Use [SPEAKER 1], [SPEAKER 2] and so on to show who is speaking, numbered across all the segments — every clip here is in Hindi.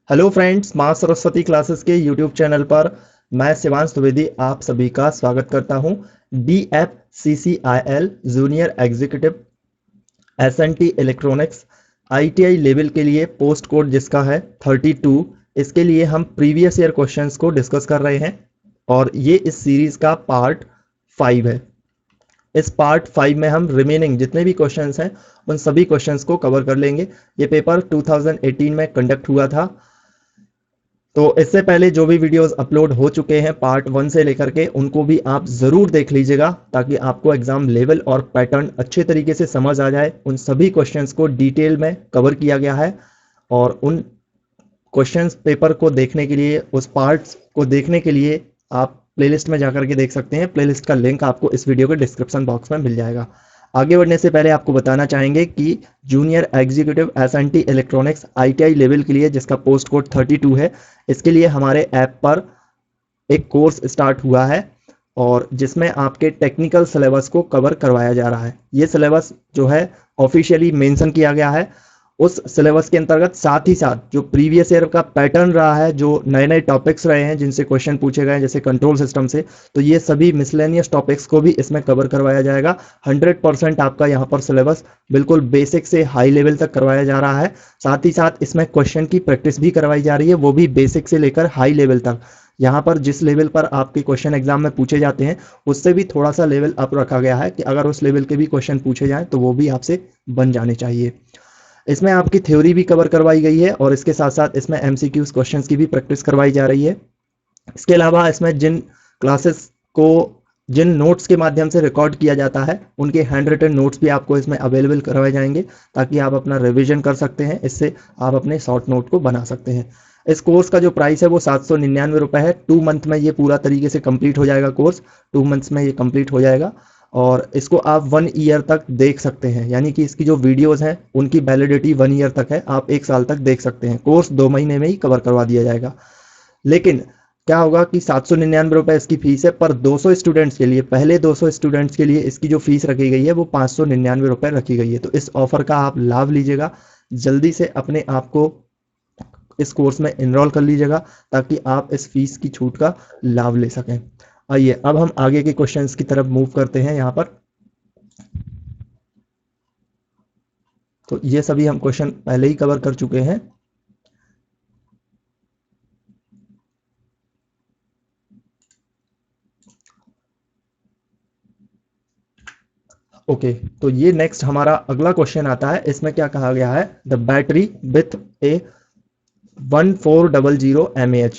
[SPEAKER 1] हेलो फ्रेंड्स, माँ सरस्वती क्लासेस के यूट्यूब चैनल पर मैं शिवांश द्विवेदी आप सभी का स्वागत करता हूँ। DFCCIL junior executive SNT electronics ITI level के लिए पोस्ट कोड जिसका है 32, इसके लिए हम प्रीवियस ईयर क्वेश्चंस को डिस्कस कर रहे हैं और ये इस सीरीज का पार्ट 5 है। इस पार्ट 5 में हम रिमेनिंग जितने भी क्वेश्चंस हैं उन सभी क्वेश्चंस को कवर कर लेंगे। ये पेपर 2018 में कंडक्ट हुआ था, तो इससे पहले जो भी वीडियोस अपलोड हो चुके हैं पार्ट 1 से लेकर के उनको भी आप ज़रूर देख लीजिएगा ताकि आपको एग्जाम लेवल और पैटर्न अच्छे तरीके से समझ आ जाए। उन सभी क्वेश्चंस को डिटेल में कवर किया गया है और उन क्वेश्चंस पेपर को देखने के लिए, उस पार्ट्स को देखने के लिए आप प्लेलिस्ट में जाकर के देख सकते हैं। प्लेलिस्ट का लिंक आपको इस वीडियो के डिस्क्रिप्शन बॉक्स में मिल जाएगा। आगे बढ़ने से पहले आपको बताना चाहेंगे कि junior executive SNT electronics ITI level के लिए जिसका पोस्ट कोड 32 है, इसके लिए हमारे ऐप पर एक कोर्स स्टार्ट हुआ है और जिसमें आपके टेक्निकल सिलेबस को कवर करवाया जा रहा है। ये सिलेबस जो है ऑफिशियली मेंशन किया गया है। उस सिलेबस के अंतर्गत साथ ही साथ जो प्रीवियस ईयर का पैटर्न रहा है, जो नए नए टॉपिक्स रहे हैं जिनसे क्वेश्चन पूछे गए जैसे कंट्रोल सिस्टम से, तो ये सभी मिसलेनियस टॉपिक्स को भी इसमें कवर करवाया जाएगा। 100% आपका यहाँ पर सिलेबस बिल्कुल बेसिक से हाई लेवल तक करवाया जा रहा है। साथ ही साथ इसमें क्वेश्चन की प्रैक्टिस भी करवाई जा रही है, वो भी बेसिक से लेकर हाई लेवल तक। यहाँ पर जिस लेवल पर आपके क्वेश्चन एग्जाम में पूछे जाते हैं उससे भी थोड़ा सा लेवल अप रखा गया है कि अगर उस लेवल के भी क्वेश्चन पूछे जाएं तो वो भी आपसे बन जाने चाहिए। इसमें आपकी थ्योरी भी कवर करवाई गई है और इसके साथ साथ इसमें MCQs क्वेश्चंस की भी प्रैक्टिस करवाई जा रही है। इसके अलावा इसमें जिन क्लासेस को जिन नोट्स के माध्यम से रिकॉर्ड किया जाता है उनके हैंड रिटन नोट्स भी आपको इसमें अवेलेबल करवाए जाएंगे ताकि आप अपना रिवीजन कर सकते हैं। इससे आप अपने शॉर्ट नोट को बना सकते हैं। इस कोर्स का जो प्राइस है वो 799 रुपये है। 2 मंथ में ये पूरा तरीके से कंप्लीट हो जाएगा। कोर्स 2 मंथ्स में ये कंप्लीट हो जाएगा और इसको आप 1 ईयर तक देख सकते हैं, यानी कि इसकी जो वीडियोस हैं उनकी वैलिडिटी 1 ईयर तक है। आप 1 साल तक देख सकते हैं। कोर्स 2 महीने में ही कवर करवा दिया जाएगा। लेकिन क्या होगा कि 799 रुपये इसकी फीस है, पर 200 स्टूडेंट्स के लिए, पहले 200 स्टूडेंट्स के लिए इसकी जो फीस रखी गई है वो 599 रुपये रखी गई है। तो इस ऑफर का आप लाभ लीजिएगा, जल्दी से अपने आप को इस कोर्स में इनरोल कर लीजिएगा ताकि आप इस फीस की छूट का लाभ ले सकें। आइए अब हम आगे के क्वेश्चंस की तरफ मूव करते हैं। यहाँ पर तो ये सभी हम क्वेश्चन पहले ही कवर कर चुके हैं। ओके, तो ये नेक्स्ट हमारा अगला क्वेश्चन आता है। इसमें क्या कहा गया है, the battery with A 1400 mAh,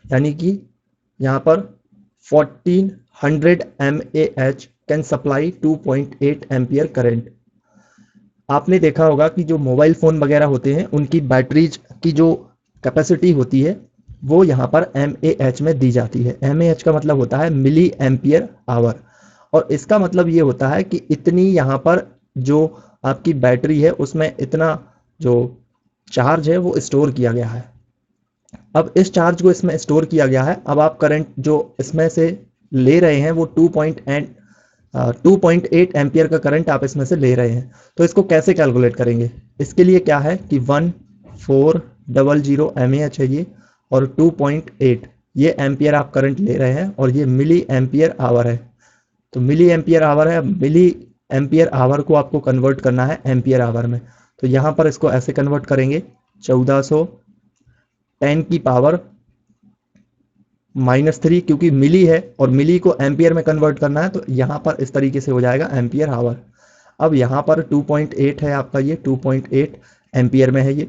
[SPEAKER 1] यानी कि यहाँ पर 1400 mAh can supply 2.8 ampere current. आपने देखा होगा कि जो मोबाइल फ़ोन वगैरह होते हैं उनकी बैटरीज की जो कैपेसिटी होती है वो यहाँ पर mAh में दी जाती है। mAh का मतलब होता है मिली एम्पियर आवर, और इसका मतलब ये होता है कि इतनी यहाँ पर जो आपकी बैटरी है उसमें इतना जो चार्ज है वो स्टोर किया गया है। अब इस चार्ज को इसमें स्टोर किया गया है। अब आप करंट जो इसमें से ले रहे हैं वो 2.8 एम्पियर का करंट आप इसमें से ले रहे हैं। तो इसको कैसे कैलकुलेट करेंगे, इसके लिए क्या है कि 1400 mAh है ये, और 2.8 ये एम्पियर आप करंट ले रहे हैं और ये मिली एम्पियर आवर है। तो मिली एम्पियर आवर है, मिली एम्पियर आवर को आपको कन्वर्ट करना है एम्पियर आवर में। तो यहाँ पर इसको ऐसे कन्वर्ट करेंगे 1410 की पावर -3, क्योंकि मिली है और मिली को एम्पियर में कन्वर्ट करना है तो यहाँ पर इस तरीके से हो जाएगा एम्पियर आवर। अब यहाँ पर 2.8 है आपका, ये 2.8 एम्पियर में है। ये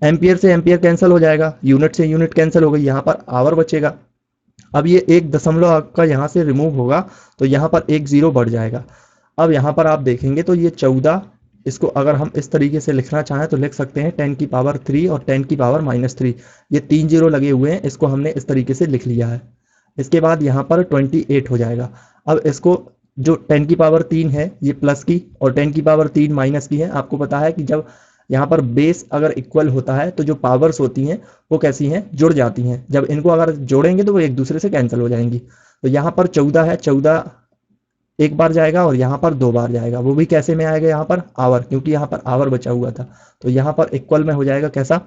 [SPEAKER 1] एम्पियर से एम्पियर कैंसिल हो जाएगा, यूनिट से यूनिट कैंसिल हो गई, यहाँ पर आवर बचेगा। अब ये 1 दशमलव आपका यहाँ से रिमूव होगा तो यहाँ पर 1 0 बढ़ जाएगा। अब यहाँ पर आप देखेंगे तो ये 14, इसको अगर हम इस तरीके से लिखना चाहें तो लिख सकते हैं 10 की पावर 3 और 10 की पावर -3। ये 3 0 लगे हुए हैं, इसको हमने इस तरीके से लिख लिया है। इसके बाद यहाँ पर 28 हो जाएगा। अब इसको जो 10 की पावर 3 है ये प्लस की और 10 की पावर 3 माइनस की है। आपको पता है कि जब यहाँ पर बेस अगर इक्वल होता है तो जो पावर्स होती हैं वो कैसी हैं, जुड़ जाती हैं। जब इनको अगर जोड़ेंगे तो वो एक दूसरे से कैंसिल हो जाएंगी। तो यहाँ पर 14 है, 14 एक बार जाएगा और यहाँ पर 2 बार जाएगा। वो भी कैसे में आएगा, यहाँ पर आवर, क्योंकि यहाँ पर आवर बचा हुआ था। तो यहाँ पर इक्वल में हो जाएगा कैसा,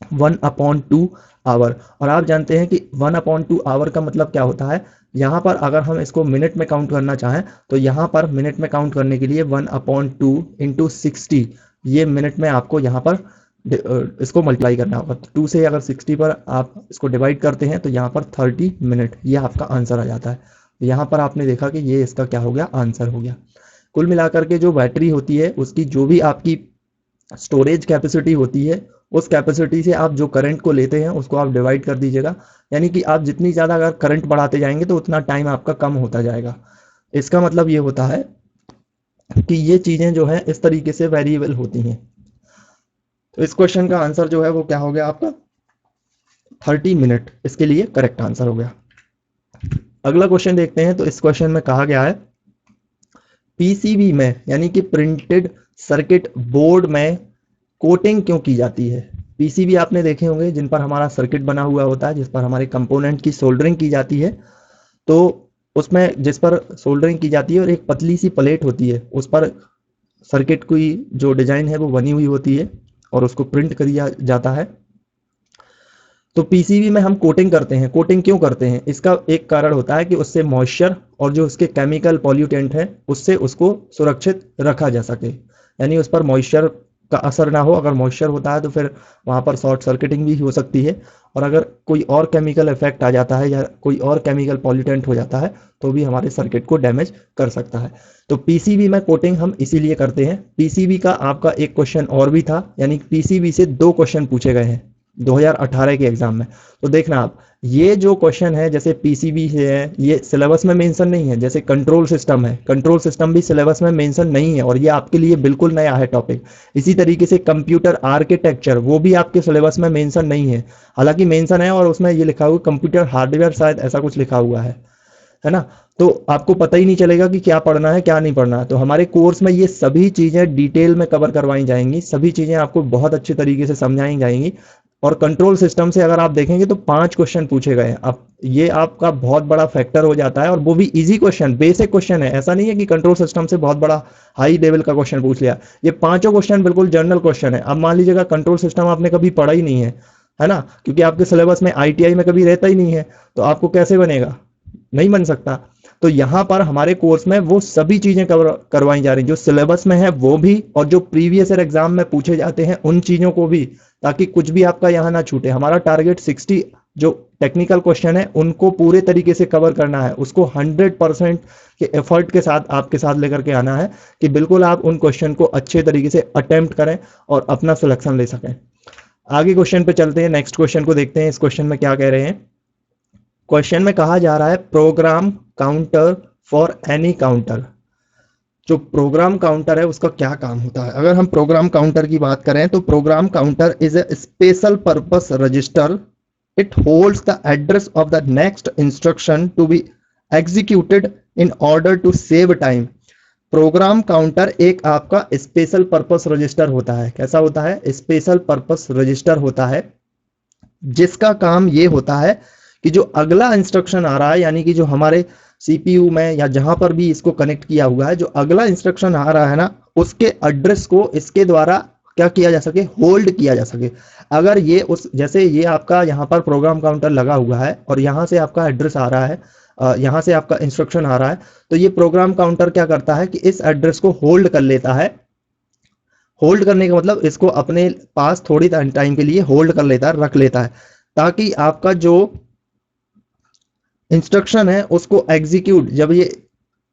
[SPEAKER 1] 1/2 आवर। और आप जानते हैं कि 1/2 आवर का मतलब क्या होता है। यहाँ पर अगर हम इसको मिनट में काउंट करना चाहें तो यहाँ पर मिनट में काउंट करने के लिए 1/2 इंटू 60, ये मिनट में आपको यहाँ पर इसको मल्टीप्लाई करना होगा। तो 2 से अगर 60 पर आप इसको डिवाइड करते हैं तो यहाँ पर 30 मिनट, ये आपका आंसर आ जाता है। यहाँ पर आपने देखा कि ये इसका क्या हो गया, आंसर हो गया। कुल मिलाकर के जो बैटरी होती है उसकी जो भी आपकी स्टोरेज कैपेसिटी होती है, उस कैपेसिटी से आप जो करंट को लेते हैं उसको आप डिवाइड कर दीजिएगा। यानी कि आप जितनी ज़्यादा अगर करंट बढ़ाते जाएंगे तो उतना टाइम आपका कम होता जाएगा। इसका मतलब ये होता है कि ये चीज़ें जो हैं इस तरीके से वेरिएबल होती हैं। तो इस क्वेश्चन का आंसर जो है वो क्या हो गया आपका, 30 मिनट इसके लिए करेक्ट आंसर हो गया। अगला क्वेश्चन देखते हैं। तो इस क्वेश्चन में कहा गया है पीसीबी में यानी कि प्रिंटेड सर्किट बोर्ड में कोटिंग क्यों की जाती है। पीसीबी आपने देखे होंगे जिन पर हमारा सर्किट बना हुआ होता है, जिस पर हमारे कंपोनेंट की सोल्डरिंग की जाती है। तो उसमें जिस पर सोल्डरिंग की जाती है और एक पतली सी प्लेट होती है, उस पर सर्किट की जो डिजाइन है वो बनी हुई होती है और उसको प्रिंट किया जाता है। तो पीसीबी में हम कोटिंग करते हैं। कोटिंग क्यों करते हैं, इसका एक कारण होता है कि उससे मॉइस्चर और जो उसके केमिकल पॉल्यूटेंट है उससे उसको सुरक्षित रखा जा सके। यानी उस पर मॉइस्चर का असर ना हो। अगर मॉइस्चर होता है तो फिर वहाँ पर शॉर्ट सर्किटिंग भी हो सकती है, और अगर कोई और केमिकल इफेक्ट आ जाता है या कोई और केमिकल पॉल्यूटेंट हो जाता है तो भी हमारे सर्किट को डैमेज कर सकता है। तो पीसीबी में कोटिंग हम इसीलिए करते हैं। पीसीबी का आपका एक क्वेश्चन और भी था, यानी पीसीबी से 2 क्वेश्चन पूछे गए हैं 2018 के एग्जाम में। तो देखना आप, ये जो क्वेश्चन है जैसे पीसीबी है ये सिलेबस में मेंशन नहीं है। जैसे कंट्रोल सिस्टम है, कंट्रोल सिस्टम भी सिलेबस में मेंशन नहीं है और ये आपके लिए बिल्कुल नया है टॉपिक। इसी तरीके से कंप्यूटर आर्किटेक्चर, वो भी आपके सिलेबस में मेंशन नहीं है। हालांकि मेंशन है और उसमें ये लिखा हुआ कंप्यूटर हार्डवेयर, शायद ऐसा कुछ लिखा हुआ है ना। तो आपको पता ही नहीं चलेगा कि क्या पढ़ना है क्या नहीं पढ़ना है। तो हमारे कोर्स में ये सभी चीज़ें डिटेल में कवर करवाई जाएंगी, सभी चीज़ें आपको बहुत अच्छे तरीके से समझाई जाएंगी। और कंट्रोल सिस्टम से अगर आप देखेंगे तो 5 क्वेश्चन पूछे गए हैं। अब ये आपका बहुत बड़ा फैक्टर हो जाता है और वो भी इजी क्वेश्चन, बेसिक क्वेश्चन है। ऐसा नहीं है कि कंट्रोल सिस्टम से बहुत बड़ा हाई लेवल का क्वेश्चन पूछ लिया। ये पांचों क्वेश्चन बिल्कुल जनरल क्वेश्चन है। अब मान लीजिएगा कंट्रोल सिस्टम आपने कभी पढ़ा ही नहीं है ना, क्योंकि आपके सिलेबस में आईटीआई में कभी रहता ही नहीं है, तो आपको कैसे बनेगा, नहीं बन सकता। तो यहाँ पर हमारे कोर्स में वो सभी चीजें करवाई जा रही जो सिलेबस में है वो भी, और जो प्रीवियस ईयर एग्जाम में पूछे जाते हैं उन चीजों को भी, ताकि कुछ भी आपका यहाँ ना छूटे। हमारा टारगेट 60 जो टेक्निकल क्वेश्चन है उनको पूरे तरीके से कवर करना है, उसको 100% के एफर्ट के साथ आपके साथ लेकर के आना है कि बिल्कुल आप उन क्वेश्चन को अच्छे तरीके से अटेम्प्ट करें और अपना सिलेक्शन ले सकें। आगे क्वेश्चन पे चलते हैं, नेक्स्ट क्वेश्चन को देखते हैं। इस क्वेश्चन में क्या कह रहे हैं। क्वेश्चन में कहा जा रहा है program counter for any counter. जो प्रोग्राम काउंटर है उसका क्या काम होता है। अगर हम प्रोग्राम काउंटर की बात करें तो program counter is a special purpose register. It holds the address of the next instruction to be executed in order to save time. Program counter एक आपका स्पेशल पर्पस रजिस्टर होता है। कैसा होता है, स्पेशल पर्पस रजिस्टर होता है, जिसका काम ये होता है कि जो अगला इंस्ट्रक्शन आ रहा है, यानी कि जो हमारे सीपीयू में या जहां पर भी इसको कनेक्ट किया हुआ है, जो अगला इंस्ट्रक्शन आ रहा है ना, उसके एड्रेस को इसके द्वारा क्या किया जा सके, होल्ड किया जा सके। अगर ये उस, जैसे ये आपका यहाँ पर प्रोग्राम काउंटर लगा हुआ है और यहाँ से आपका एड्रेस आ रहा है, यहाँ से आपका इंस्ट्रक्शन आ रहा है, तो ये प्रोग्राम काउंटर क्या करता है कि इस एड्रेस को होल्ड कर लेता है। होल्ड करने का मतलब इसको अपने पास थोड़ी टाइम के लिए होल्ड कर लेता है, रख लेता है, ताकि आपका जो इंस्ट्रक्शन है उसको एग्जीक्यूट, जब ये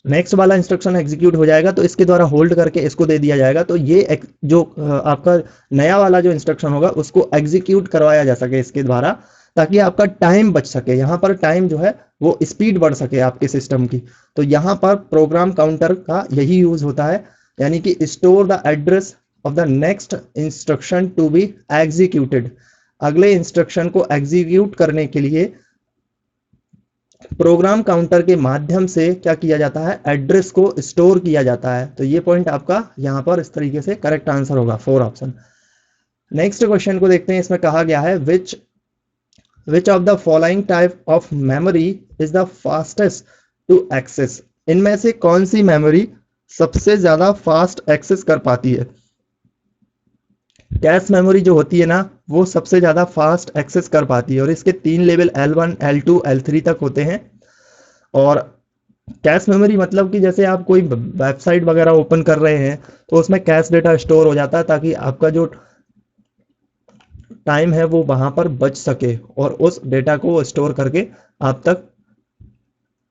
[SPEAKER 1] नेक्स्ट वाला इंस्ट्रक्शन एग्जीक्यूट हो जाएगा तो इसके द्वारा होल्ड करके इसको दे दिया जाएगा। तो ये जो आपका नया वाला जो इंस्ट्रक्शन होगा उसको एग्जीक्यूट करवाया जा सके इसके द्वारा, ताकि आपका टाइम बच सके। यहाँ पर टाइम जो है वो स्पीड बढ़ सके आपके सिस्टम की। तो यहाँ पर प्रोग्राम काउंटर का यही यूज होता है, यानी कि store the address of the next instruction to be executed. अगले इंस्ट्रक्शन को एग्जीक्यूट करने के लिए प्रोग्राम काउंटर के माध्यम से क्या किया जाता है, एड्रेस को स्टोर किया जाता है। तो ये पॉइंट आपका यहां पर इस तरीके से करेक्ट आंसर होगा, 4 ऑप्शन। नेक्स्ट क्वेश्चन को देखते हैं। इसमें कहा गया है which of the following type of memory is the fastest to access. इनमें से कौन सी मेमोरी सबसे ज्यादा फास्ट एक्सेस कर पाती है। कैश मेमोरी जो होती है ना, वो सबसे ज़्यादा फास्ट एक्सेस कर पाती है और इसके 3 लेवल L1, L2, L3 तक होते हैं। और कैश मेमोरी मतलब कि जैसे आप कोई वेबसाइट वगैरह ओपन कर रहे हैं तो उसमें कैश डेटा स्टोर हो जाता है, ताकि आपका जो टाइम है वो वहाँ पर बच सके और उस डेटा को स्टोर करके आप तक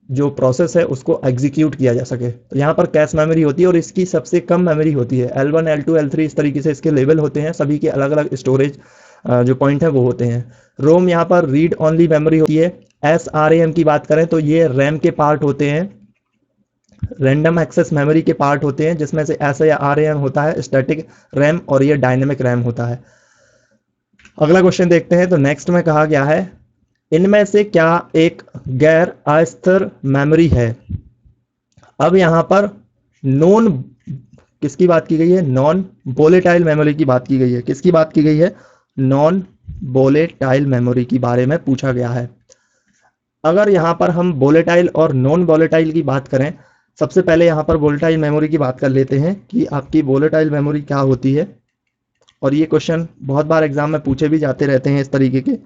[SPEAKER 1] जो प्रोसेस है उसको एग्जीक्यूट किया जा सके। तो यहाँ पर कैश मेमोरी होती है और इसकी सबसे कम मेमोरी होती है। L1, L2, L3 इस तरीके से इसके लेवल होते हैं, सभी के अलग अलग स्टोरेज जो पॉइंट है वो होते हैं। रोम यहाँ पर रीड ओनली मेमोरी होती है। SRAM की बात करें तो ये रैम के पार्ट होते हैं, रैंडम एक्सेस मेमोरी के पार्ट होते हैं, जिसमें से SRAM होता है स्टैटिक रैम और ये डायनेमिक रैम होता है। अगला क्वेश्चन देखते हैं। तो नेक्स्ट में कहा गया है इनमें से क्या एक गैर अस्थिर मेमोरी है। अब यहां पर नॉन किसकी बात की गई है, नॉन वोलेटाइल मेमोरी की बात की गई है। किसकी बात की गई है, नॉन वोलेटाइल मेमोरी की बारे में पूछा गया है। अगर यहां पर हम वोलेटाइल और नॉन वोलेटाइल की बात करें, सबसे पहले यहां पर वोलेटाइल मेमोरी की बात कर लेते हैं कि आपकी वोलेटाइल मेमोरी क्या होती है। और ये क्वेश्चन बहुत बार एग्जाम में पूछे भी जाते रहते हैं इस तरीके के।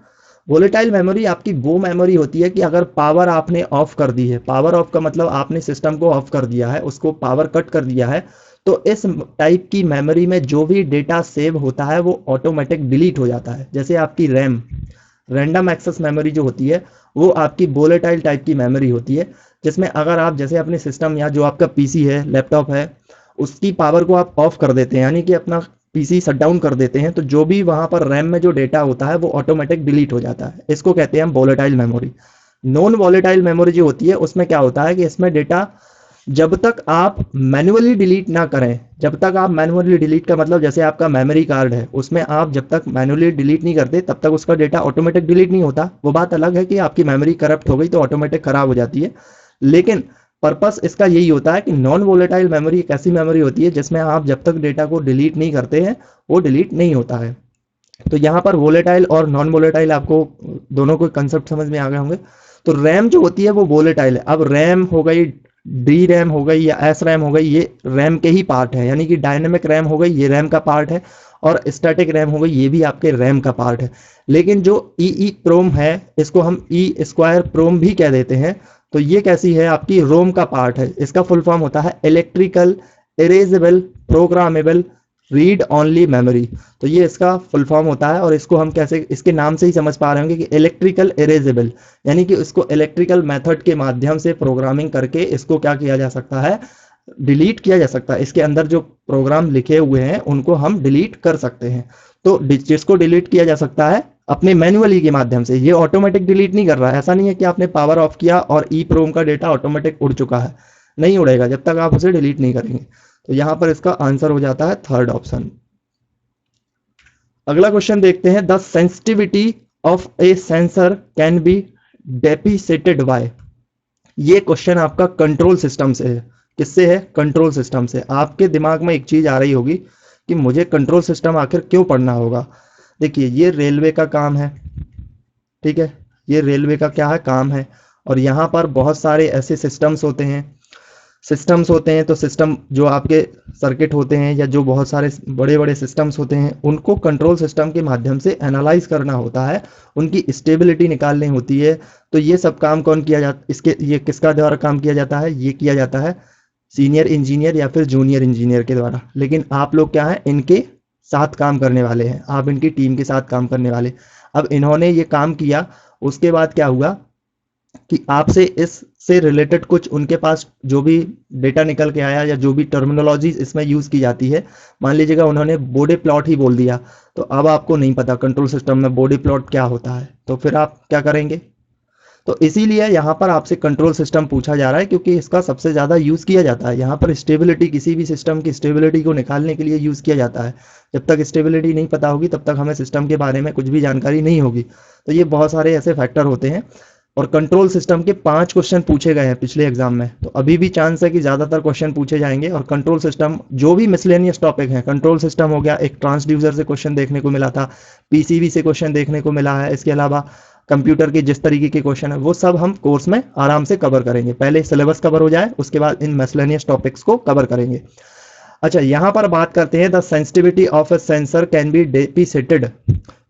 [SPEAKER 1] वोलेटाइल मेमोरी आपकी वो मेमोरी होती है कि अगर पावर आपने ऑफ कर दी है, पावर ऑफ का मतलब आपने सिस्टम को ऑफ कर दिया है, उसको पावर कट कर दिया है, तो इस टाइप की मेमोरी में जो भी डेटा सेव होता है वो ऑटोमेटिक डिलीट हो जाता है। जैसे आपकी रैम, रैंडम एक्सेस मेमोरी जो होती है वो आपकी वोलेटाइल टाइप की मेमोरी होती है, जिसमें अगर आप जैसे अपने सिस्टम या जो आपका पीसी है, लैपटॉप है, उसकी पावर को आप ऑफ कर देते हैं, यानी कि अपना पीसी शट डाउन कर देते हैं, तो जो भी वहां पर रैम में जो डेटा होता है वो ऑटोमेटिक डिलीट हो जाता है। इसको कहते हैं हम volatile memory. Non volatile memory जो होती है उसमें क्या होता है कि इसमें डेटा जब तक आप मैन्युअली डिलीट ना करें, जब तक आप मैन्युअली डिलीट का मतलब जैसे आपका मेमोरी कार्ड है उसमें आप जब तक मैन्युअली डिलीट नहीं करते तब तक उसका डेटा ऑटोमेटिक डिलीट नहीं होता। वो बात अलग है कि आपकी मेमोरी करप्ट हो गई तो ऑटोमेटिक खराब हो जाती है, लेकिन पर्पस इसका यही होता है कि नॉन वोलेटाइल मेमोरी एक ऐसी मेमोरी होती है जिसमें आप जब तक डेटा को डिलीट नहीं करते हैं वो डिलीट नहीं होता है। तो यहाँ पर वोलेटाइल और नॉन वोलेटाइल आपको दोनों को कंसेप्ट समझ में आ गए होंगे। तो रैम जो होती है वो वोलेटाइल है। अब रैम हो गई, डी रैम हो गई या एस रैम हो गई, ये रैम के ही पार्ट है, यानी कि डायनेमिक रैम हो गई ये रैम का पार्ट है, और स्टैटिक रैम हो गई ये भी आपके रैम का पार्ट है। लेकिन जो ई प्रोम है इसको हम ई स्क्वायर प्रोम भी कह देते हैं। तो ये कैसी है, आपकी रोम का पार्ट है। इसका फुल फॉर्म होता है electrical erasable programmable read only memory. तो ये इसका फुल फॉर्म होता है और इसको हम कैसे, इसके नाम से ही समझ पा रहे होंगे कि इलेक्ट्रिकल इरेजेबल, यानी कि इसको इलेक्ट्रिकल मेथड के माध्यम से प्रोग्रामिंग करके इसको क्या किया जा सकता है, डिलीट किया जा सकता है। इसके अंदर जो प्रोग्राम लिखे हुए हैं उनको हम डिलीट कर सकते हैं। तो जिसको डिलीट किया जा सकता है अपने मैन्युअली के माध्यम से, ये ऑटोमेटिक डिलीट नहीं कर रहा है। ऐसा नहीं है कि आपने पावर ऑफ किया और ई प्रोम का डेटा ऑटोमेटिक उड़ चुका है, नहीं उड़ेगा जब तक आप उसे डिलीट नहीं करेंगे। तो यहां पर इसका आंसर हो जाता है थर्ड ऑप्शन। अगला क्वेश्चन देखते हैं। The sensitivity of a sensor can be depicted by. ये क्वेश्चन आपका कंट्रोल सिस्टम से है। किससे है, कंट्रोल सिस्टम से। आपके दिमाग में एक चीज आ रही होगी कि मुझे कंट्रोल सिस्टम आखिर क्यों पढ़ना होगा। देखिए ये रेलवे का काम है, ठीक है, ये रेलवे का क्या है, काम है। और यहाँ पर बहुत सारे ऐसे सिस्टम्स होते हैं, तो सिस्टम जो आपके सर्किट होते हैं या जो बहुत सारे बड़े बड़े सिस्टम्स होते हैं उनको कंट्रोल सिस्टम के माध्यम से एनालाइज करना होता है, उनकी स्टेबिलिटी निकालनी होती है। तो ये सब काम कौन किया जाता, इसके ये किसका द्वारा काम किया जाता है, ये किया जाता है सीनियर इंजीनियर या फिर जूनियर इंजीनियर के द्वारा। लेकिन आप लोग क्या हैं, इनके साथ काम करने वाले हैं, आप इनकी टीम के साथ काम करने वाले। अब इन्होंने ये काम किया, उसके बाद क्या हुआ कि आपसे इससे रिलेटेड कुछ उनके पास जो भी डेटा निकल के आया या जो भी टर्मिनोलॉजी इसमें यूज की जाती है, मान लीजिएगा उन्होंने बॉडी प्लॉट ही बोल दिया, तो अब आपको नहीं पता कंट्रोल सिस्टम में बॉडी प्लॉट क्या होता है, तो फिर आप क्या करेंगे। तो इसीलिए यहाँ पर आपसे कंट्रोल सिस्टम पूछा जा रहा है, क्योंकि इसका सबसे ज़्यादा यूज़ किया जाता है। यहाँ पर स्टेबिलिटी, किसी भी सिस्टम की स्टेबिलिटी को निकालने के लिए यूज़ किया जाता है। जब तक स्टेबिलिटी नहीं पता होगी तब तक हमें सिस्टम के बारे में कुछ भी जानकारी नहीं होगी। तो ये बहुत सारे ऐसे फैक्टर होते हैं। और कंट्रोल सिस्टम के 5 क्वेश्चन पूछे गए हैं पिछले एग्जाम में, तो अभी भी चांस है कि ज़्यादातर क्वेश्चन पूछे जाएंगे। और कंट्रोल सिस्टम जो भी मिसलेनियस टॉपिक है, कंट्रोल सिस्टम हो गया, एक ट्रांसड्यूसर से क्वेश्चन देखने को मिला था, पीसीबी से क्वेश्चन देखने को मिला है, इसके अलावा कंप्यूटर के जिस तरीके के क्वेश्चन है वो सब हम कोर्स में आराम से कवर करेंगे। पहले सिलेबस कवर हो जाए, उसके बाद इन मिसलेनियस टॉपिक्स को कवर करेंगे। अच्छा, यहाँ पर बात करते हैं the sensitivity of a sensor can be depicted.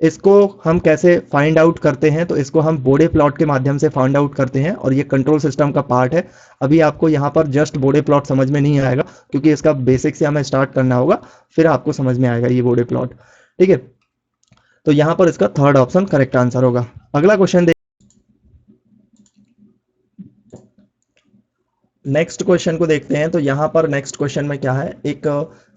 [SPEAKER 1] इसको हम कैसे फाइंड आउट करते हैं, तो इसको हम बोडे प्लॉट के माध्यम से फाइंड आउट करते हैं और ये कंट्रोल सिस्टम का पार्ट है। अभी आपको यहाँ पर जस्ट बोडे प्लॉट समझ में नहीं आएगा, क्योंकि इसका बेसिक से हमें स्टार्ट करना होगा, फिर आपको समझ में आएगा ये बोडे प्लॉट। ठीक है, तो यहाँ पर इसका थर्ड ऑप्शन करेक्ट आंसर होगा। अगला क्वेश्चन, नेक्स्ट क्वेश्चन को देखते हैं। तो यहाँ पर नेक्स्ट क्वेश्चन में क्या है, एक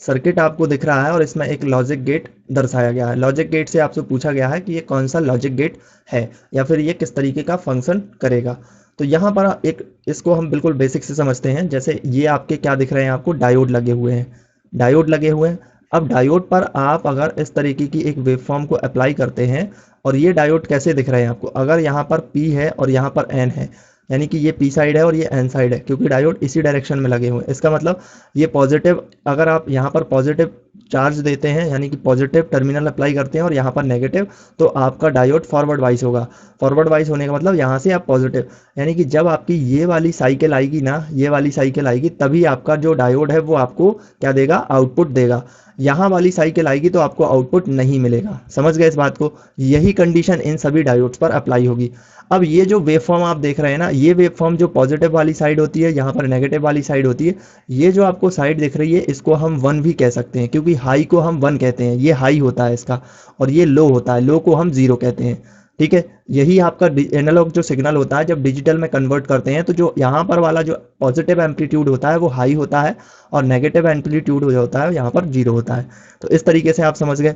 [SPEAKER 1] सर्किट आपको दिख रहा है और इसमें एक लॉजिक गेट दर्शाया गया है। लॉजिक गेट से आपसे पूछा गया है कि ये कौन सा लॉजिक गेट है या फिर ये किस तरीके का फंक्शन करेगा। तो यहाँ पर एक इसको हम बिल्कुल बेसिक से समझते हैं। जैसे ये आपके क्या दिख रहे हैं, आपको डायोड लगे हुए हैं, डायोड लगे हुए हैं। अब डायोड पर आप अगर इस तरीके की एक वेवफॉर्म को अप्लाई करते हैं, और ये डायोड कैसे दिख रहे हैं आपको, अगर यहाँ पर P है और यहाँ पर N है, यानी कि ये P साइड है और ये N साइड है, क्योंकि डायोड इसी डायरेक्शन में लगे हुए हैं। इसका मतलब ये पॉजिटिव, अगर आप यहाँ पर पॉजिटिव चार्ज देते हैं, यानी कि पॉजिटिव टर्मिनल अप्लाई करते हैं और यहाँ पर नेगेटिव, तो आपका डायोड फॉरवर्ड वाइज होगा। फॉरवर्ड वाइज होने का मतलब यहाँ से आप पॉजिटिव, यानी कि जब आपकी ये वाली साइकिल आएगी ना, ये वाली साइकिल आएगी, तभी आपका जो डायोड है वो आपको क्या देगा, आउटपुट देगा। यहाँ वाली साइकिल आएगी तो आपको आउटपुट नहीं मिलेगा। समझ गए इस बात को? यही कंडीशन इन सभी डायोड्स पर अप्लाई होगी। अब ये जो वेवफॉर्म आप देख रहे हैं ना, ये वेवफॉर्म जो पॉजिटिव वाली साइड होती है, यहाँ पर नेगेटिव वाली साइड होती है, ये जो आपको साइड दिख रही है, इसको हम 1 भी कह सकते हैं, क्योंकि हाई को हम 1 कहते हैं, ये हाई होता है इसका, और ये लो होता है, लो को हम 0 कहते हैं। ठीक है, यही आपका एनालॉग जो सिग्नल होता है, जब डिजिटल में कन्वर्ट करते हैं, तो जो यहाँ पर वाला जो पॉजिटिव एम्पलीट्यूड होता है वो हाई होता है, और नेगेटिव एम्पलीट्यूड जो होता है यहाँ पर 0 होता है। तो इस तरीके से आप समझ गए।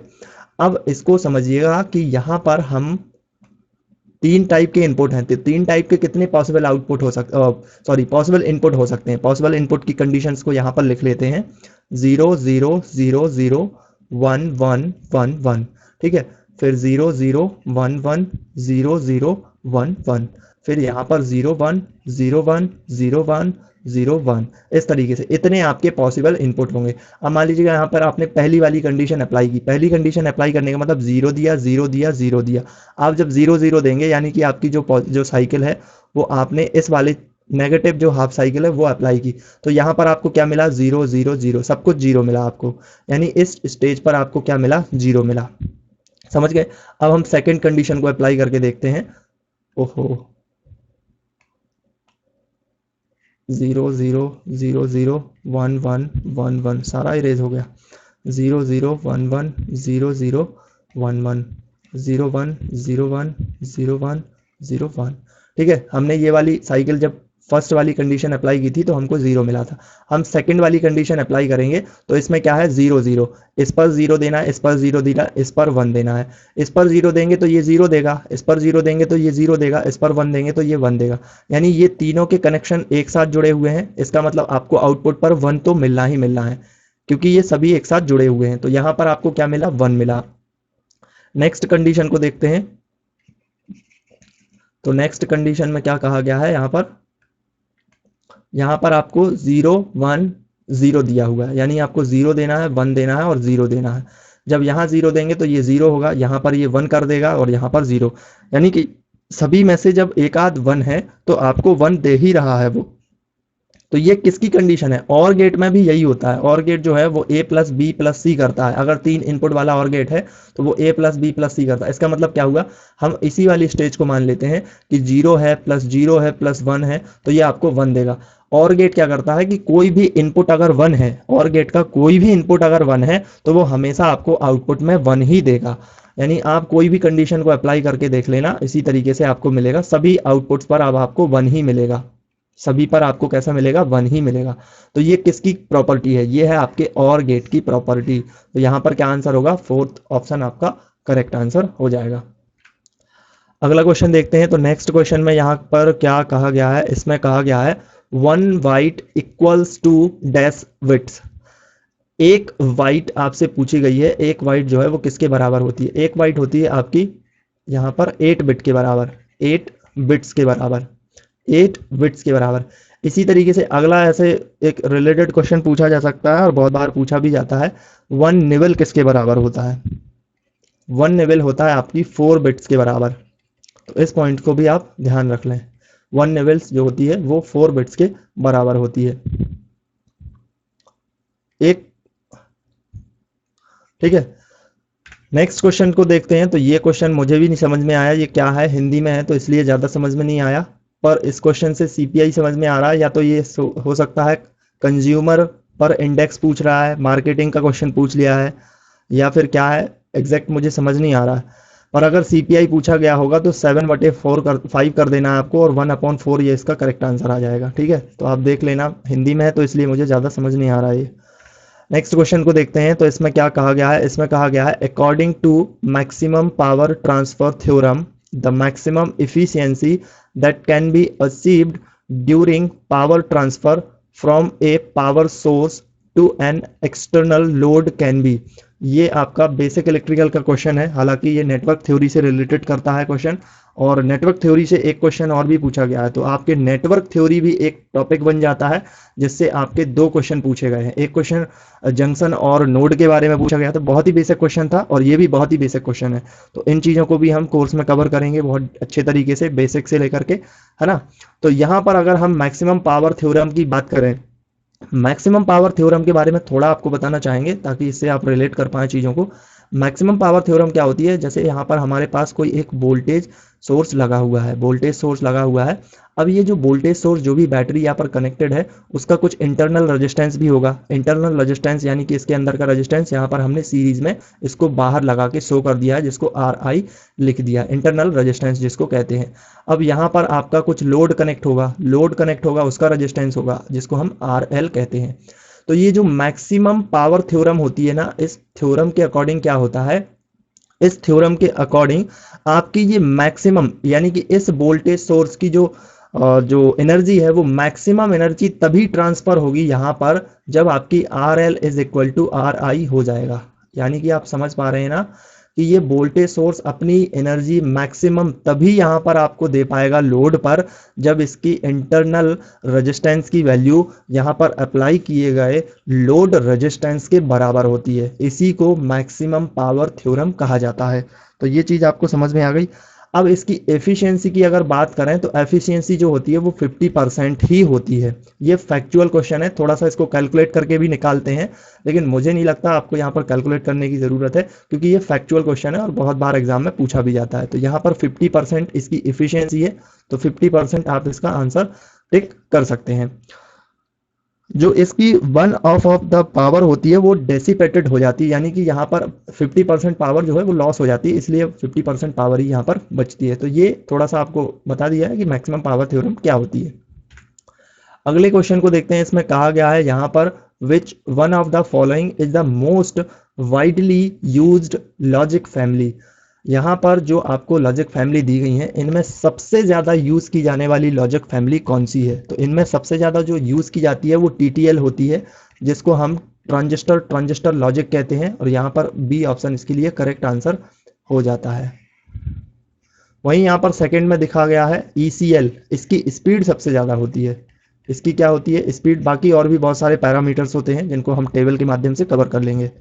[SPEAKER 1] अब इसको समझिएगा कि यहाँ पर हम 3 टाइप के इनपुट हैं, तो 3 टाइप के कितने पॉसिबल आउटपुट हो सकते, सॉरी पॉसिबल इनपुट हो सकते हैं। पॉसिबल इनपुट की कंडीशंस को यहाँ पर लिख लेते हैं, 0 0 0 0 1 1 1 1। ठीक है, फिर 0 0 1 1 0 0 1 1, फिर यहाँ पर 0 1 0 1 0 1 0 1। इस तरीके से इतने आपके पॉसिबल इनपुट होंगे। अब मान लीजिएगा यहाँ पर आपने पहली वाली कंडीशन अप्लाई की, पहली कंडीशन अप्लाई करने का मतलब 0 दिया 0 दिया 0 दिया। आप जब 0 0 देंगे, यानी कि आपकी जो साइकिल है वो आपने इस वाले नेगेटिव जो हाफ साइकिल है वो अप्लाई की, तो यहाँ पर आपको क्या मिला, 0 0 0, सब कुछ 0 मिला आपको, यानी इस स्टेज पर आपको क्या मिला, 0 मिला। समझ गए? अब हम सेकंड कंडीशन को अप्लाई करके देखते हैं। ओहो, 0 0 0 0 1 1 1 1 सारा इरेज हो गया। 0 0 1 1 0 0 1 1 0 1 0 1 0 1 0 1। ठीक है, हमने ये वाली साइकिल जब फर्स्ट वाली कंडीशन अप्लाई की थी तो हमको 0 मिला था। हम सेकंड वाली कंडीशन अप्लाई करेंगे तो इसमें क्या है, 0 0, इस पर 0 देना है, इस पर 0 देना, इस पर 1 देना है। इस पर 0 देंगे तो ये 0 देगा, इस पर 0 देंगे तो ये 0 देगा, इस पर 1 देंगे तो ये 1 देगा। यानी ये तीनों के कनेक्शन एक साथ जुड़े हुए हैं। इसका मतलब आपको आउटपुट पर 1 तो मिलना ही मिलना है, क्योंकि ये सभी एक साथ जुड़े हुए हैं। तो यहाँ पर आपको क्या मिला, 1 मिला। नेक्स्ट कंडीशन को देखते हैं। तो नेक्स्ट कंडीशन में क्या कहा गया है, यहाँ पर आपको 0 1 0 दिया हुआ है, यानी आपको 0 देना है, 1 देना है और 0 देना है। जब यहाँ 0 देंगे तो ये 0 होगा, यहाँ पर ये 1 कर देगा और यहाँ पर 0, यानी कि सभी में से जब एक आध 1 है तो आपको 1 दे ही रहा है वो। तो ये किसकी कंडीशन है, और गेट में भी यही होता है। और गेट जो है वो a प्लस बी प्लस सी करता है। अगर 3 इनपुट वाला और गेट है तो वो a प्लस बी प्लस सी करता है। इसका मतलब क्या हुआ, हम इसी वाली स्टेज को मान लेते हैं कि 0 है प्लस 0 है प्लस 1 है, तो ये आपको 1 देगा। और गेट क्या करता है कि कोई भी इनपुट अगर 1 है, और गेट का कोई भी इनपुट अगर 1 है तो वो हमेशा आपको आउटपुट में 1 ही देगा। यानी आप कोई भी कंडीशन को अप्लाई करके देख लेना, इसी तरीके से आपको मिलेगा, सभी आउटपुट्स पर अब आपको 1 ही मिलेगा, सभी पर आपको कैसा मिलेगा, 1 ही मिलेगा। तो ये किसकी प्रॉपर्टी है, ये है आपके और गेट की प्रॉपर्टी। तो यहाँ पर क्या आंसर होगा, फोर्थ ऑप्शन आपका करेक्ट आंसर हो जाएगा। अगला क्वेश्चन देखते हैं। तो नेक्स्ट क्वेश्चन में यहाँ पर क्या कहा गया है, इसमें कहा गया है 1 byte equals to dash width. एक वाइट आपसे पूछी गई है, एक वाइट जो है वो किसके बराबर होती है, एक वाइट होती है आपकी यहाँ पर 8 बिट के बराबर, 8 बिट्स के बराबर, 8 बिट्स के बराबर। इसी तरीके से अगला ऐसे एक रिलेटेड क्वेश्चन पूछा जा सकता है और बहुत बार पूछा भी जाता है, 1 निबल किसके बराबर होता है। 1 निबल होता है आपकी 4 बिट्स के बराबर। तो इस पॉइंट को भी आप ध्यान रख लें, 1 निबल्स जो होती है वो 4 बिट्स के बराबर होती है। एक ठीक है, नेक्स्ट क्वेश्चन को देखते हैं। तो ये क्वेश्चन मुझे भी नहीं समझ में आया, ये क्या है, हिंदी में है तो इसलिए ज़्यादा समझ में नहीं आया, पर इस क्वेश्चन से सीपीआई समझ में आ रहा है, या तो ये हो सकता है कंज्यूमर पर इंडेक्स पूछ रहा है, मार्केटिंग का क्वेश्चन पूछ लिया है, या फिर क्या है एग्जैक्ट मुझे समझ नहीं आ रहा है। पर अगर सीपीआई पूछा गया होगा तो 7/4 कर देना है आपको, और 1/4 ये इसका करेक्ट आंसर आ जाएगा। ठीक है, तो आप देख लेना, हिंदी में है तो इसलिए मुझे ज़्यादा समझ नहीं आ रहा है ये। नेक्स्ट क्वेश्चन को देखते हैं। तो इसमें क्या कहा गया है, इसमें कहा गया है according to maximum power transfer theorem the maximum efficiency that can be achieved during power transfer from a power source to an external load can be. ये आपका बेसिक इलेक्ट्रिकल का क्वेश्चन है, हालांकि ये नेटवर्क थ्योरी से रिलेटेड करता है क्वेश्चन, और नेटवर्क थ्योरी से एक क्वेश्चन और भी पूछा गया है, तो आपके नेटवर्क थ्योरी भी एक टॉपिक बन जाता है जिससे आपके 2 क्वेश्चन पूछे गए हैं। एक क्वेश्चन जंक्शन और नोड के बारे में पूछा गया था, बहुत ही बेसिक क्वेश्चन था, और ये भी बहुत ही बेसिक क्वेश्चन है। तो इन चीज़ों को भी हम कोर्स में कवर करेंगे बहुत अच्छे तरीके से, बेसिक से लेकर के, है ना। तो यहाँ पर अगर हम मैक्सिमम पावर थ्योरम की बात करें, मैक्सिमम पावर थ्योरम के बारे में थोड़ा आपको बताना चाहेंगे ताकि इससे आप रिलेट कर पाएँ चीज़ों को। मैक्सिमम पावर थ्योरम क्या होती है, जैसे यहाँ पर हमारे पास कोई एक वोल्टेज सोर्स लगा हुआ है, वोल्टेज सोर्स लगा हुआ है। अब ये जो वोल्टेज सोर्स जो भी बैटरी यहाँ पर कनेक्टेड है उसका कुछ इंटरनल रेजिस्टेंस भी होगा। इंटरनल रेजिस्टेंस यानी कि इसके अंदर का रेजिस्टेंस, यहाँ पर हमने सीरीज में इसको बाहर लगा के शो कर दिया है, जिसको RI लिख दिया, इंटरनल रेजिस्टेंस जिसको कहते हैं। अब यहाँ पर आपका कुछ लोड कनेक्ट होगा, उसका रेजिस्टेंस होगा जिसको हम RL कहते हैं। तो ये जो मैक्सिमम पावर थ्योरम होती है ना, इस थ्योरम के अकॉर्डिंग क्या होता है, इस थ्योरम के अकॉर्डिंग आपकी ये मैक्सिमम यानी कि इस वोल्टेज सोर्स की जो एनर्जी है वो मैक्सिमम एनर्जी तभी ट्रांसफर होगी यहाँ पर जब आपकी RL is equal to RI हो जाएगा। यानी कि आप समझ पा रहे हैं ना कि ये वोल्टेज सोर्स अपनी एनर्जी मैक्सिमम तभी यहाँ पर आपको दे पाएगा लोड पर जब इसकी इंटरनल रेजिस्टेंस की वैल्यू यहाँ पर अप्लाई किए गए लोड रेजिस्टेंस के बराबर होती है। इसी को मैक्सिमम पावर थ्योरम कहा जाता है। तो ये चीज़ आपको समझ में आ गई। अब इसकी एफिशिएंसी की अगर बात करें तो एफिशिएंसी जो होती है वो 50% ही होती है। ये फैक्चुअल क्वेश्चन है, थोड़ा सा इसको कैलकुलेट करके भी निकालते हैं, लेकिन मुझे नहीं लगता आपको यहाँ पर कैलकुलेट करने की ज़रूरत है क्योंकि ये फैक्चुअल क्वेश्चन है और बहुत बार एग्जाम में पूछा भी जाता है। तो यहाँ पर 50% इसकी एफिशिएंसी है, तो 50% आप इसका आंसर टिक कर सकते हैं। जो इसकी 1/2 द पावर होती है वो डेसिपेटेड हो जाती है, यानी कि यहाँ पर 50% पावर जो है वो लॉस हो जाती है, इसलिए 50% पावर ही यहाँ पर बचती है। तो ये थोड़ा सा आपको बता दिया है कि मैक्सिमम पावर थ्योरम क्या होती है। अगले क्वेश्चन को देखते हैं। इसमें कहा गया है यहाँ पर which one of the following is the most widely used logic family. यहाँ पर जो आपको लॉजिक फैमिली दी गई है इनमें सबसे ज़्यादा यूज़ की जाने वाली लॉजिक फैमिली कौन सी है, तो इनमें सबसे ज़्यादा जो यूज़ की जाती है वो TTL होती है, जिसको हम ट्रांजिस्टर लॉजिक कहते हैं, और यहाँ पर बी ऑप्शन इसके लिए करेक्ट आंसर हो जाता है। वहीं यहाँ पर सेकंड में दिखा गया है ECL, इसकी स्पीड सबसे ज़्यादा होती है। इसकी क्या होती है स्पीड, बाकी और भी बहुत सारे पैरामीटर्स होते हैं जिनको हम टेबल के माध्यम से कवर कर लेंगे।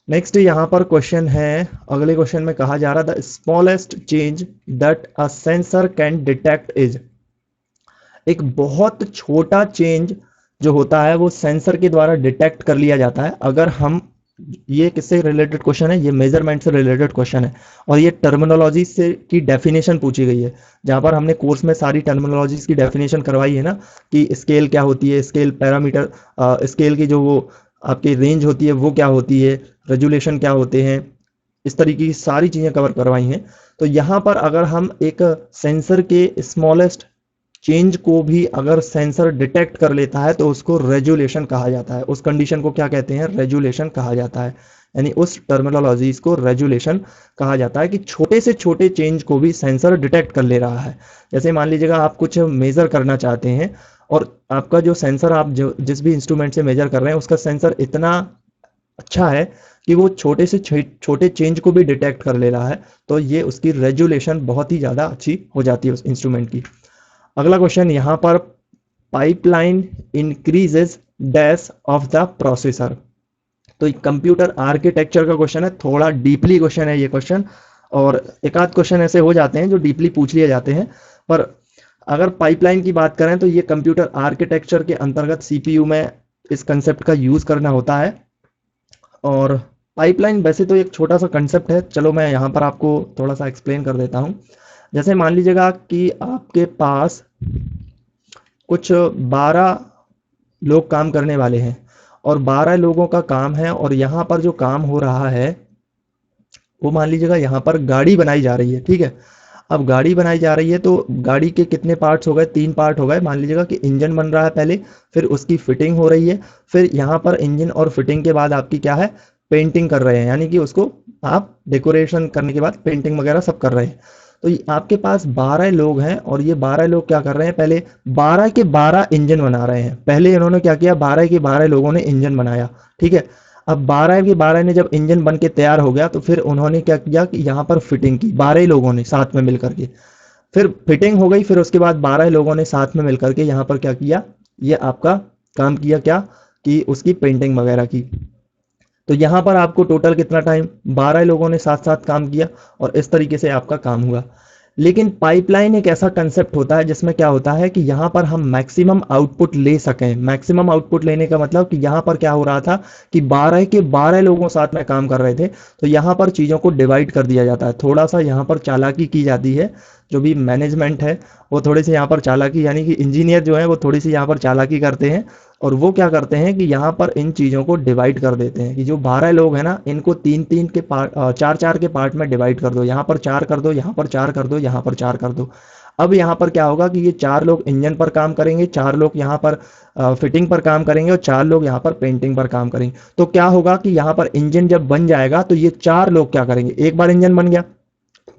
[SPEAKER 1] नेक्स्ट यहाँ पर क्वेश्चन है, अगले क्वेश्चन में कहा जा रहा था smallest change that a sensor can detect is. एक बहुत छोटा चेंज जो होता है वो सेंसर के द्वारा डिटेक्ट कर लिया जाता है। अगर हम, ये किससे रिलेटेड क्वेश्चन है, ये मेजरमेंट से रिलेटेड क्वेश्चन है, और ये टर्मिनोलॉजी से की डेफिनेशन पूछी गई है, जहाँ पर हमने कोर्स में सारी टर्मिनोलॉजीज की डेफिनेशन करवाई है ना, कि स्केल क्या होती है, स्केल पैरामीटर, स्केल की जो वो आपकी रेंज होती है वो क्या होती है, रेजुलेशन क्या होते हैं, इस तरीके की सारी चीज़ें कवर करवाई हैं। तो यहाँ पर अगर हम एक सेंसर के स्मॉलेस्ट चेंज को भी अगर सेंसर डिटेक्ट कर लेता है तो उसको रेजुलेशन कहा जाता है। उस कंडीशन को क्या कहते हैं, रेजुलेशन कहा जाता है। यानी उस टर्मिनोलॉजीज को रेजुलेशन कहा जाता है कि छोटे से छोटे चेंज को भी सेंसर डिटेक्ट कर ले रहा है। जैसे मान लीजिएगा आप कुछ मेजर करना चाहते हैं और आपका जो सेंसर, आप जो जिस भी इंस्ट्रूमेंट से मेजर कर रहे हैं उसका सेंसर इतना अच्छा है कि वो छोटे से छोटे चेंज को भी डिटेक्ट कर ले रहा है, तो ये उसकी रेजुलेशन बहुत ही ज़्यादा अच्छी हो जाती है उस इंस्ट्रूमेंट की। अगला क्वेश्चन यहाँ पर pipeline increases dash of the processor. तो कंप्यूटर आर्किटेक्चर का क्वेश्चन है, थोड़ा डीपली क्वेश्चन है ये क्वेश्चन, और एक आध क्वेश्चन ऐसे हो जाते हैं जो डीपली पूछ लिए जाते हैं। पर अगर पाइपलाइन की बात करें तो ये कंप्यूटर आर्किटेक्चर के अंतर्गत CPU में इस कंसेप्ट का यूज़ करना होता है। और पाइपलाइन वैसे तो एक छोटा सा कंसेप्ट है, चलो मैं यहाँ पर आपको थोड़ा सा एक्सप्लेन कर देता हूँ। जैसे मान लीजिएगा कि आपके पास कुछ 12 लोग काम करने वाले हैं और 12 लोगों का काम है, और यहाँ पर जो काम हो रहा है वो मान लीजिएगा यहाँ पर गाड़ी बनाई जा रही है, ठीक है। अब गाड़ी बनाई जा रही है तो गाड़ी के कितने पार्ट्स हो गए, 3 पार्ट हो गए। मान लीजिएगा कि इंजन बन रहा है पहले, फिर उसकी फिटिंग हो रही है, फिर यहाँ पर इंजन और फिटिंग के बाद आपकी क्या है, पेंटिंग कर रहे हैं, यानी कि उसको आप डेकोरेशन करने के बाद पेंटिंग वगैरह सब कर रहे हैं। तो आपके पास 12 लोग हैं और ये 12 लोग क्या कर रहे हैं, पहले 12 के 12 इंजन बना रहे हैं। पहले इन्होंने क्या किया, 12 के 12 लोगों ने इंजन बनाया, ठीक है। अब 12 के 12 ने जब इंजन बन के तैयार हो गया तो फिर उन्होंने क्या किया कि यहाँ पर फिटिंग की, 12 लोगों ने साथ में मिलकर के, फिर फिटिंग हो गई। फिर उसके बाद 12 लोगों ने साथ में मिलकर के यहाँ पर क्या किया, ये आपका काम किया, क्या कि उसकी पेंटिंग वगैरह की। तो यहाँ पर आपको टोटल कितना टाइम, 12 लोगों ने साथ साथ काम किया और इस तरीके से आपका काम हुआ। लेकिन पाइपलाइन एक ऐसा कंसेप्ट होता है जिसमें क्या होता है कि यहाँ पर हम मैक्सिमम आउटपुट ले सकें। मैक्सिमम आउटपुट लेने का मतलब कि यहाँ पर क्या हो रहा था कि 12 के 12 लोगों साथ में काम कर रहे थे, तो यहाँ पर चीज़ों को डिवाइड कर दिया जाता है। थोड़ा सा यहाँ पर चालाकी की जाती है, जो भी मैनेजमेंट है वो थोड़ी सी यहाँ पर चालाकी, यानी कि इंजीनियर जो है वो थोड़ी सी यहाँ पर चालाकी करते हैं। और वो क्या करते हैं कि यहाँ पर इन चीज़ों को डिवाइड कर देते हैं कि जो 12 लोग हैं ना, इनको 3-3 के पार्ट, 4-4 के पार्ट में डिवाइड कर दो। यहाँ पर 4 कर दो, यहाँ पर 4 कर दो, यहाँ पर 4 कर दो। अब यहाँ पर क्या होगा कि ये 4 लोग इंजन पर काम करेंगे, 4 लोग यहाँ पर फिटिंग पर काम करेंगे और 4 लोग यहाँ पर पेंटिंग पर काम करेंगे। तो क्या होगा कि यहाँ पर इंजन जब बन जाएगा तो ये 4 लोग क्या करेंगे, एक बार इंजन बन गया,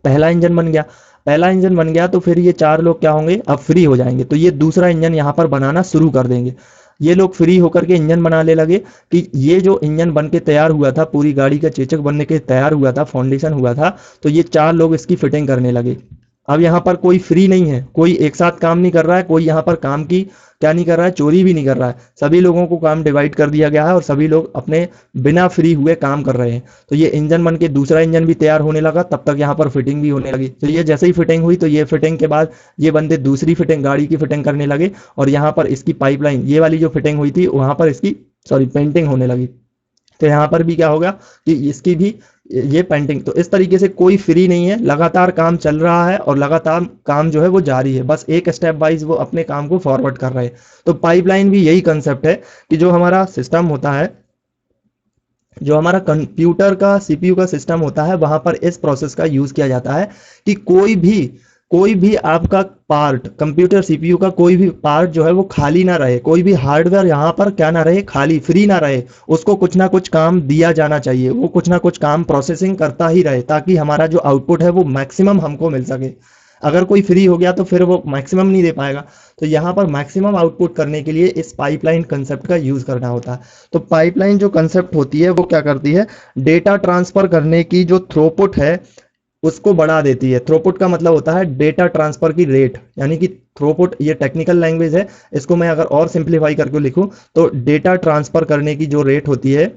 [SPEAKER 1] पहला इंजन बन गया, पहला इंजन बन गया तो फिर ये 4 लोग क्या होंगे, अब फ्री हो जाएंगे। तो ये दूसरा इंजन यहाँ पर बनाना शुरू कर देंगे। ये लोग फ्री होकर के इंजन बनाने लगे कि ये जो इंजन बन के तैयार हुआ था, पूरी गाड़ी का चेचक बनने के तैयार हुआ था, फाउंडेशन हुआ था, तो ये 4 लोग इसकी फिटिंग करने लगे। अब यहाँ पर कोई फ्री नहीं है, कोई एक साथ काम नहीं कर रहा है, कोई यहाँ पर काम की क्या नहीं कर रहा है, चोरी भी नहीं कर रहा है। सभी लोगों को काम डिवाइड कर दिया गया है और सभी लोग अपने बिना फ्री हुए काम कर रहे हैं। तो ये इंजन बन के दूसरा इंजन भी तैयार होने लगा, तब तक यहाँ पर फिटिंग भी होने लगी। तो ये जैसे ही फिटिंग हुई तो ये फिटिंग के बाद ये बंदे दूसरी फिटिंग, गाड़ी की फिटिंग करने लगे, और यहाँ पर इसकी पाइपलाइन, ये वाली जो फिटिंग हुई थी वहां पर इसकी पेंटिंग होने लगी। तो यहाँ पर भी क्या होगा कि इसकी भी ये पेंटिंग। तो इस तरीके से कोई फ्री नहीं है, लगातार काम चल रहा है और लगातार काम जो है वो जारी है, बस एक स्टेप वाइज वो अपने काम को फॉरवर्ड कर रहे हैं। तो पाइपलाइन भी यही कंसेप्ट है कि जो हमारा सिस्टम होता है, जो हमारा कंप्यूटर का सीपीयू का सिस्टम होता है, वहां पर इस प्रोसेस का यूज किया जाता है कि कोई भी आपका पार्ट, कंप्यूटर सीपीयू का कोई भी पार्ट जो है वो खाली ना रहे, कोई भी हार्डवेयर यहाँ पर क्या ना रहे, खाली फ्री ना रहे। उसको कुछ ना कुछ काम दिया जाना चाहिए, वो कुछ ना कुछ काम प्रोसेसिंग करता ही रहे, ताकि हमारा जो आउटपुट है वो मैक्सिमम हमको मिल सके। अगर कोई फ्री हो गया तो फिर वो मैक्सिमम नहीं दे पाएगा। तो यहाँ पर मैक्सिमम आउटपुट करने के लिए इस पाइपलाइन कंसेप्ट का यूज करना होता है। तो पाइपलाइन जो कंसेप्ट होती है वो क्या करती है, डेटा ट्रांसफर करने की जो थ्रोपुट है उसको बढ़ा देती है। थ्रोपुट का मतलब होता है डेटा ट्रांसफर की रेट, यानी कि थ्रोपुट ये टेक्निकल लैंग्वेज है, इसको मैं अगर और सिंप्लीफाई करके लिखूं तो डेटा ट्रांसफर करने की जो रेट होती है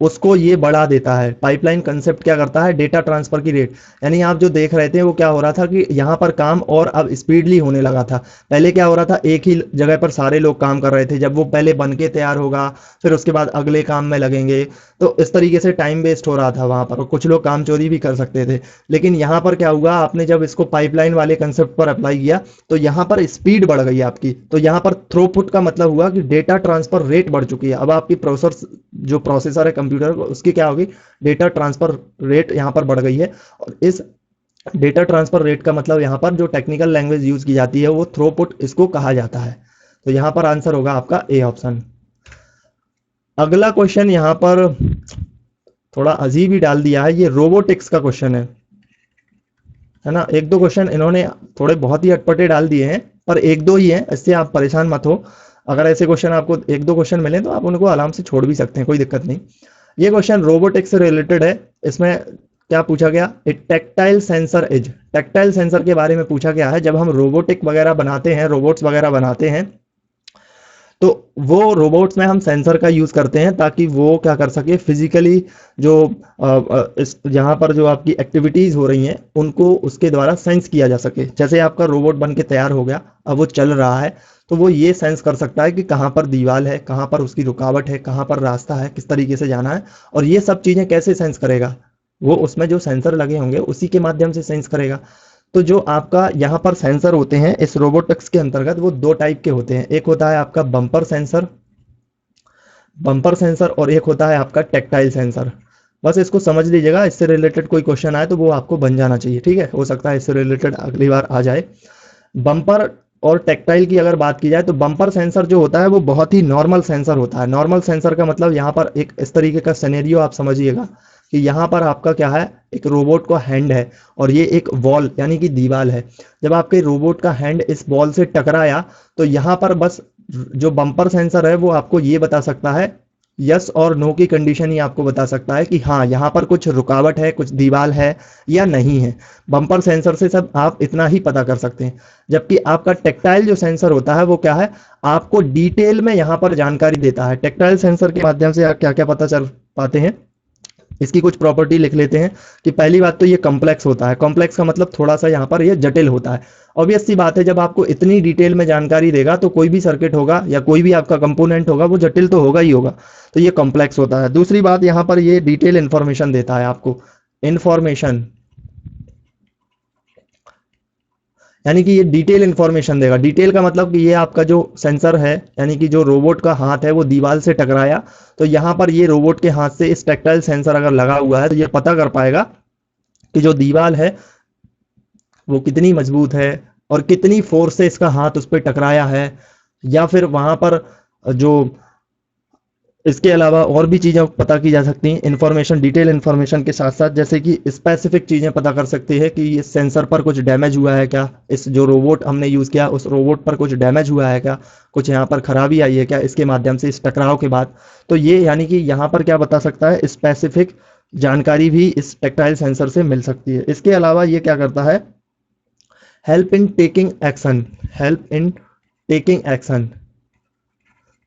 [SPEAKER 1] उसको ये बढ़ा देता है। पाइपलाइन कंसेप्ट क्या करता है, डेटा ट्रांसफर की रेट, यानी आप जो देख रहे थे वो क्या हो रहा था कि यहाँ पर काम और अब स्पीडली होने लगा था। पहले क्या हो रहा था, एक ही जगह पर सारे लोग काम कर रहे थे, जब वो पहले बन के तैयार होगा फिर उसके बाद अगले काम में लगेंगे, तो इस तरीके से टाइम वेस्ट हो रहा था वहां पर, और कुछ लोग काम चोरी भी कर सकते थे। लेकिन यहाँ पर क्या हुआ, आपने जब इसको पाइपलाइन वाले कंसेप्ट पर अप्लाई किया तो यहाँ पर स्पीड बढ़ गई आपकी। तो यहाँ पर थ्रोपुट का मतलब हुआ कि डेटा ट्रांसफर रेट बढ़ चुकी है। अब आपकी जो प्रोसेसर है कंप्यूटर उसकी क्या होगी, डेटा ट्रांसफर रेट यहाँ पर बढ़ गई है। और इस डेटा ट्रांसफर रेट का मतलब यहाँ पर जो टेक्निकल लैंग्वेज यूज की जाती है वो थ्रोपुट इसको कहा जाता है। तो यहाँ पर आंसर होगा आपका ए ऑप्शन। अगला क्वेश्चन यहाँ पर थोड़ा अजीब ही डाल दिया है, ये रोबोटिक्स का क्वेश्चन है ना। एक दो क्वेश्चन इन्होंने थोड़े बहुत ही अटपटे डाल दिए हैं, पर एक दो ही हैं, इससे आप परेशान मत हो। अगर ऐसे क्वेश्चन आपको एक दो क्वेश्चन मिले तो आप उनको आराम से छोड़ भी सकते हैं, कोई दिक्कत नहीं। ये क्वेश्चन रोबोटिक्स से रिलेटेड है। इसमें क्या पूछा गया, एक tactile sensor as, tactile sensor के बारे में पूछा गया है। जब हम रोबोटिक वगैरह बनाते हैं, रोबोट्स वगैरह बनाते हैं, तो वो रोबोट्स में हम सेंसर का यूज़ करते हैं ताकि वो क्या कर सके, फिजिकली जो इस यहाँ पर जो आपकी एक्टिविटीज़ हो रही हैं उनको उसके द्वारा सेंस किया जा सके। जैसे आपका रोबोट बन के तैयार हो गया, अब वो चल रहा है, तो वो ये सेंस कर सकता है कि कहाँ पर दीवार है, कहाँ पर उसकी रुकावट है, कहाँ पर रास्ता है, किस तरीके से जाना है। और ये सब चीज़ें कैसे सेंस करेगा, वो उसमें जो सेंसर लगे होंगे उसी के माध्यम से सेंस करेगा। तो जो आपका यहाँ पर सेंसर होते हैं इस रोबोटिक्स के अंतर्गत, वो दो टाइप के होते हैं। एक होता है आपका बम्पर सेंसर और एक होता है आपका टेक्टाइल सेंसर। बस इसको समझ लीजिएगा, इससे रिलेटेड कोई क्वेश्चन आए तो वो आपको बन जाना चाहिए, ठीक है। हो सकता है इससे रिलेटेड अगली बार आ जाए। बम्पर और टेक्टाइल की अगर बात की जाए तो बम्पर सेंसर जो होता है वो बहुत ही नॉर्मल सेंसर होता है। नॉर्मल सेंसर का मतलब यहाँ पर एक इस तरीके का सिनेरियो आप समझिएगा कि यहाँ पर आपका क्या है, एक रोबोट का हैंड है और ये एक वॉल यानी कि दीवार है। जब आपके रोबोट का हैंड इस बॉल से टकराया तो यहाँ पर बस जो बम्पर सेंसर है वो आपको ये बता सकता है, यस और नो की कंडीशन ही आपको बता सकता है कि हाँ यहाँ पर कुछ रुकावट है, कुछ दीवार है या नहीं है। बम्पर सेंसर से सब आप इतना ही पता कर सकते हैं। जबकि आपका टेक्टाइल जो सेंसर होता है वो क्या है, आपको डिटेल में यहाँ पर जानकारी देता है। टेक्टाइल सेंसर के माध्यम से आप क्या क्या पता चल पाते हैं, इसकी कुछ प्रॉपर्टी लिख लेते हैं कि पहली बात तो ये कॉम्प्लेक्स होता है। कॉम्प्लेक्स का मतलब थोड़ा सा यहाँ पर ये जटिल होता है। ऑब्वियस सी बात है, जब आपको इतनी डिटेल में जानकारी देगा तो कोई भी सर्किट होगा या कोई भी आपका कंपोनेंट होगा वो जटिल तो होगा ही होगा, तो ये कॉम्प्लेक्स होता है। दूसरी बात, यहाँ पर ये डिटेल इंफॉर्मेशन देता है आपको, इंफॉर्मेशन यानी कि ये डिटेल इंफॉर्मेशन देगा। डिटेल का मतलब कि ये आपका जो सेंसर है यानी कि जो रोबोट का हाथ है वो दीवार से टकराया, तो यहाँ पर ये रोबोट के हाथ से इस टेक्टाइल सेंसर अगर लगा हुआ है तो ये पता कर पाएगा कि जो दीवार है वो कितनी मजबूत है और कितनी फोर्स से इसका हाथ उस पर टकराया है। या फिर वहां पर जो इसके अलावा और भी चीज़ें पता की जा सकती हैं इंफॉर्मेशन, डिटेल इंफॉर्मेशन के साथ साथ, जैसे कि स्पेसिफिक चीज़ें पता कर सकती है कि इस सेंसर पर कुछ डैमेज हुआ है क्या, इस जो रोबोट हमने यूज़ किया उस रोबोट पर कुछ डैमेज हुआ है क्या, कुछ यहाँ पर खराबी आई है क्या इसके माध्यम से, इस टकराव के बाद। तो ये यानी कि यहाँ पर क्या बता सकता है, स्पेसिफिक जानकारी भी इस टेक्टाइल सेंसर से मिल सकती है। इसके अलावा ये क्या करता है, help in taking action, help in taking action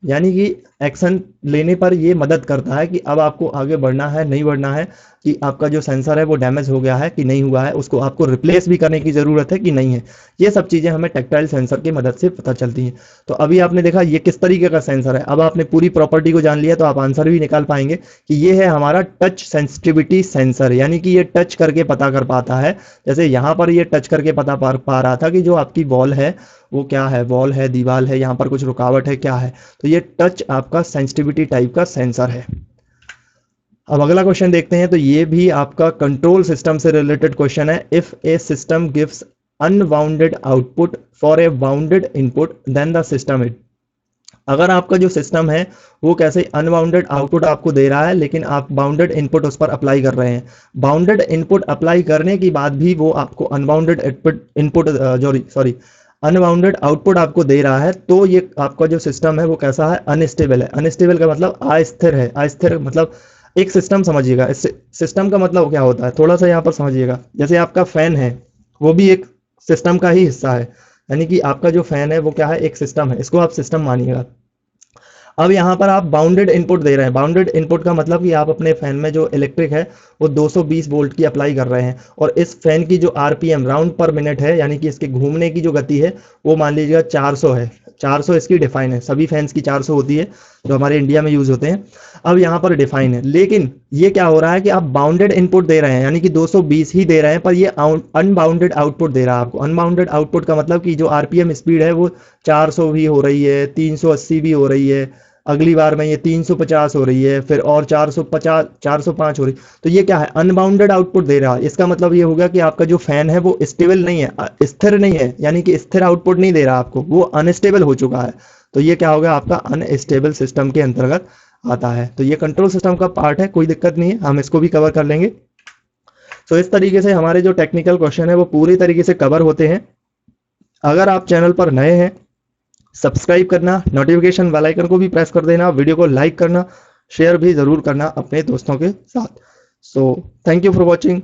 [SPEAKER 1] यानी कि एक्शन लेने पर ये मदद करता है कि अब आपको आगे बढ़ना है नहीं बढ़ना है, कि आपका जो सेंसर है वो डैमेज हो गया है कि नहीं हुआ है, उसको आपको रिप्लेस भी करने की ज़रूरत है कि नहीं है। ये सब चीज़ें हमें टेक्टाइल सेंसर की मदद से पता चलती हैं। तो अभी आपने देखा ये किस तरीके का सेंसर है। अब आपने पूरी प्रॉपर्टी को जान लिया तो आप आंसर भी निकाल पाएंगे कि ये है हमारा टच सेंसिटिविटी सेंसर, यानी कि ये टच करके पता कर पाता है। जैसे यहाँ पर ये टच करके पता पा रहा था कि जो आपकी वॉल है वो क्या है, वॉल है, दीवार है, यहाँ पर कुछ रुकावट है क्या है। तो ये टच आपका सेंसिटिविटी टाइप का सेंसर है। अब अगला क्वेश्चन देखते हैं, तो ये भी आपका कंट्रोल सिस्टम से रिलेटेड क्वेश्चन है। If a system gives unbounded output for a bounded input then the system it. अगर आपका जो सिस्टम है वो कैसे अनबाउंडेड आउटपुट आपको दे रहा है लेकिन आप बाउंडेड इनपुट उस पर अप्लाई कर रहे हैं, बाउंडेड इनपुट अप्लाई करने के बाद भी वो आपको अनबाउंडेड इनपुट अनबाउंडेड आउटपुट आपको दे रहा है, तो ये आपका जो सिस्टम है वो कैसा है, अनस्टेबल है। अनस्टेबल का मतलब अस्थिर है। अस्थिर मतलब एक सिस्टम समझिएगा, इस सिस्टम का मतलब क्या होता है थोड़ा सा यहाँ पर समझिएगा। जैसे आपका फैन है वो भी एक सिस्टम का ही हिस्सा है, यानी कि आपका जो फैन है वो क्या है, एक सिस्टम है, इसको आप सिस्टम मानिएगा। अब यहाँ पर आप बाउंडेड इनपुट दे रहे हैं। बाउंडेड इनपुट का मतलब कि आप अपने फैन में जो इलेक्ट्रिक है वो 220 वोल्ट की अप्लाई कर रहे हैं और इस फैन की जो आरपीएम राउंड पर मिनट है यानी कि इसके घूमने की जो गति है वो मान लीजिएगा 400 है। 400 इसकी डिफाइन है, सभी फैंस की 400 होती है जो हमारे इंडिया में यूज होते हैं। अब यहाँ पर डिफाइन है, लेकिन ये क्या हो रहा है कि आप बाउंडेड इनपुट दे रहे हैं यानी कि 220 ही दे रहे हैं, पर ये अनबाउंडेड आउटपुट दे रहा है आपको। अनबाउंडेड आउटपुट का मतलब कि जो आरपीएम स्पीड है वो 400 भी हो रही है, 380 भी हो रही है, अगली बार में ये 350 हो रही है, फिर और 450 405 हो रही। तो ये क्या है, अनबाउंडेड आउटपुट दे रहा है। इसका मतलब ये होगा कि आपका जो फैन है वो स्टेबल नहीं है, स्थिर नहीं है, यानी कि स्थिर आउटपुट नहीं दे रहा आपको, वो अनस्टेबल हो चुका है। तो ये क्या होगा, आपका अनस्टेबल सिस्टम के अंतर्गत आता है। तो ये कंट्रोल सिस्टम का पार्ट है, कोई दिक्कत नहीं है, हम इसको भी कवर कर लेंगे। तो इस तरीके से हमारे जो टेक्निकल क्वेश्चन है वो पूरी तरीके से कवर होते हैं। अगर आप चैनल पर नए हैं, सब्सक्राइब करना, नोटिफिकेशन बेल आइकन को भी प्रेस कर देना, वीडियो को लाइक करना, शेयर भी जरूर करना अपने दोस्तों के साथ। So thank you for watching.